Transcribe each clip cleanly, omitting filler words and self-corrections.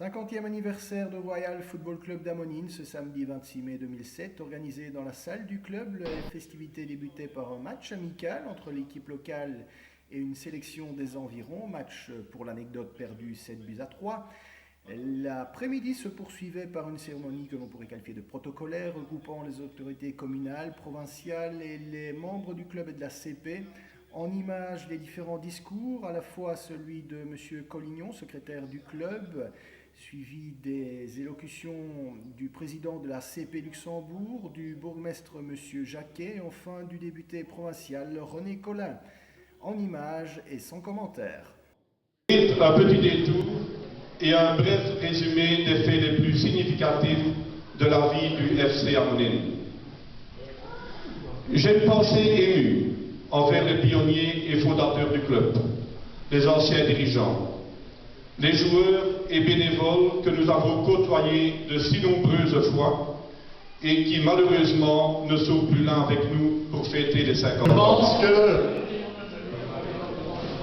50e anniversaire de Royal Football Club d'Ammonines ce samedi 26 mai 2007, organisé dans la salle du club. Les festivités débutaient par un match amical entre l'équipe locale et une sélection des environs. Match, pour l'anecdote, perdu 7-3. L'après-midi se poursuivait par une cérémonie que l'on pourrait qualifier de protocolaire, regroupant les autorités communales, provinciales et les membres du club et de la CP. En images, les différents discours, à la fois celui de M. Collignon, secrétaire du club, suivi des élocutions du président de la CP Luxembourg, du bourgmestre M. Jacquet, et enfin du député provincial René Collin. En images et sans commentaire. Un petit détour et un bref résumé des faits les plus significatifs de la vie du FC Ammonines. J'ai une pensée émue envers les pionniers et fondateurs du club, les anciens dirigeants, les joueurs et bénévoles que nous avons côtoyés de si nombreuses fois et qui malheureusement ne sont plus là avec nous pour fêter les 50 ans. Je pense que,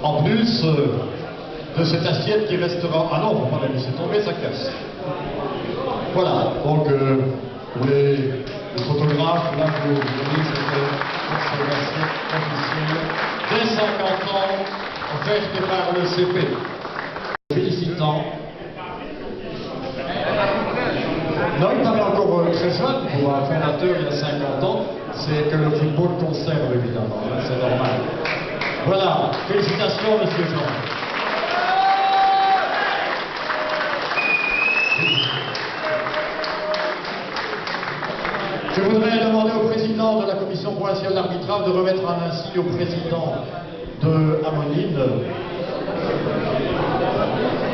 en plus de cette assiette qui restera... Ah non, on va pas la laisser tomber, ça casse. Voilà, donc pour les photographes, là vous voyez cette assiette officielle des 50 ans offerte par le CP. Félicitant. Non, il paraît encore très jeune pour un fondateur il y a 50 ans, c'est que le football conserve évidemment, c'est normal. Voilà, félicitations monsieur Jean. Je voudrais demander au président de la commission provinciale d'arbitrage de remettre un insigne au président de Ammonines.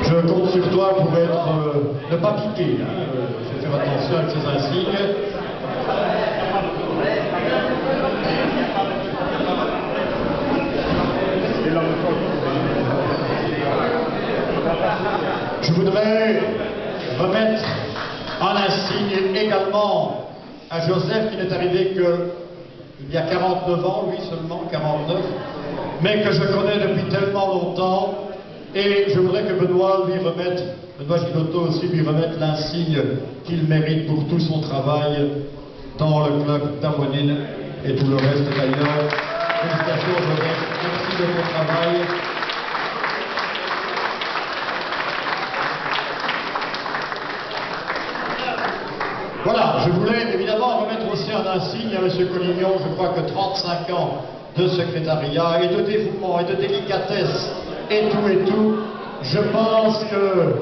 Je compte sur toi pour ne pas piquer. Je vais faire attention avec ces insignes. Je voudrais remettre un insigne également à Joseph, qui n'est arrivé qu'il y a 49 ans, lui seulement, 49, mais que je connais depuis tellement longtemps. Et je voudrais que Benoît Gilotto aussi lui remette l'insigne qu'il mérite pour tout son travail dans le club d'Ammonines et tout le reste d'ailleurs. Félicitations Joseph, merci de ton travail. Voilà, je voulais évidemment remettre aussi un insigne à M. Collignon. Je crois que 35 ans de secrétariat et de dévouement et de délicatesse et tout, je pense que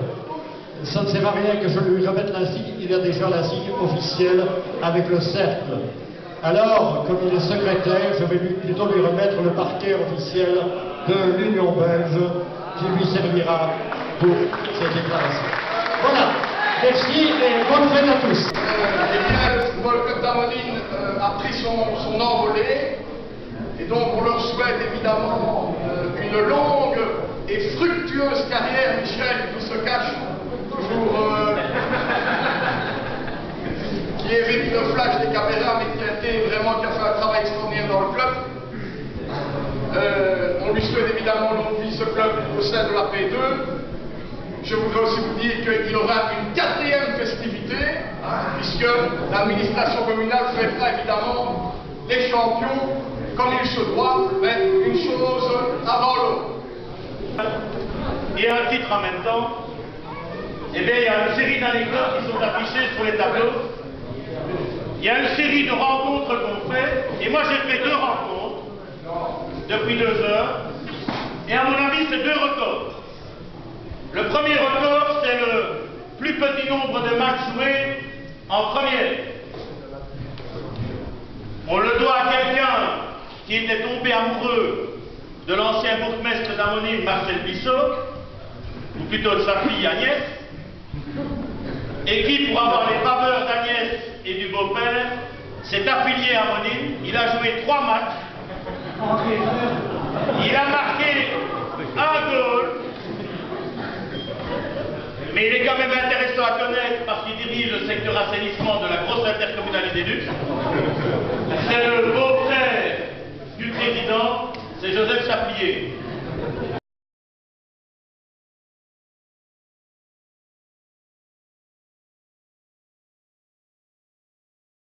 ça ne sert à rien que je lui remette l'insigne, il y a déjà l'insigne officiel avec le cercle. Alors, comme il est secrétaire, je vais plutôt lui remettre le parquet officiel de l'Union belge qui lui servira pour ses déclarations. Voilà, merci et bonne fête à tous. Eh bien, le football club d'Ammonines a pris son envolée. Et donc on leur souhaite évidemment une longue et fructueuse carrière, Michel, qui se cache toujours, qui évite le flash des caméras, mais qui a fait un travail extraordinaire dans le club. On lui souhaite évidemment longue vie ce club au sein de la P2. Je voudrais aussi vous dire qu'il y aura une 4e festivité, puisque l'administration communale fêtera évidemment les champions comme il se doit, mais une chose avant l'autre. Et un titre en même temps, eh bien, il y a une série d'anecdotes qui sont affichées sur les tableaux. Il y a une série de rencontres qu'on fait, et moi j'ai fait 2 rencontres depuis 2 heures, et à mon avis c'est 2 records. Le premier record, c'est le plus petit nombre de matchs joués en première. On le doit à quelqu'un qui était tombé amoureux de l'ancien bourgmestre d'Ammonines, Marcel Bissot, ou plutôt de sa fille Agnès, et qui, pour avoir les faveurs d'Agnès et du beau-père, s'est affilié à Ammonines. Il a joué 3 matchs. Il a marqué 1 goal. Mais il est quand même intéressant à connaître parce qu'il dirige le secteur assainissement de la grosse intercommunalité du. C'est le beau-frère du président, c'est Joseph Chaplier.